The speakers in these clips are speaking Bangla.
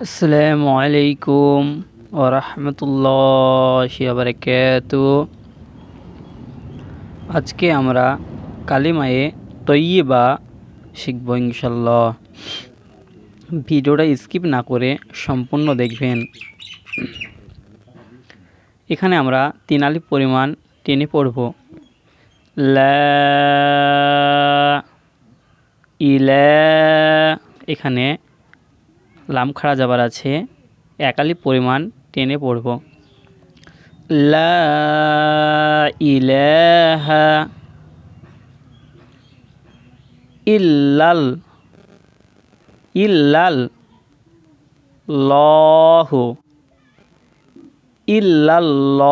আসসালামু আলাইকুম ওয়া রাহমাতুল্লাহি ওয়া বারাকাতুহু। আজকে আমরা কালিমায়ে তয়্যিবা শিখব ইনশাআল্লাহ। ভিডিওটা স্কিপ না করে সম্পূর্ণ দেখবেন। এখানে আমরা 3 আলিফ পরিমাণ টেনে পড়ব। লা ইলা, এখানে লাম খাড়া যাবার আছে, 1 আলিফ পরিমাণ টেনে পড়ব। লা ইলাহা ইল্লাল ইল্লাল লহু ইল্লাল্লাহু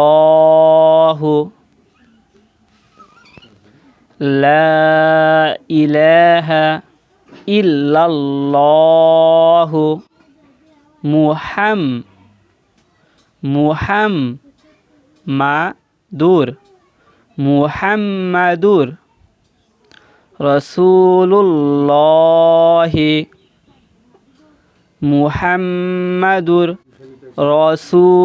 লা ইলাহা ইল্লাল্লাহু মুহাম্মাদুর মুহাম্মাদুর রাসূলুল্লাহি মুহাম্মাদুর রাসূলুল্লাহি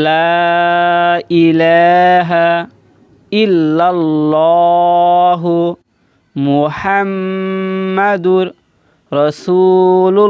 লা ইলাহা ইল্লাল্লাহু মুহাম্মাদুর রাসূলুল্লাহি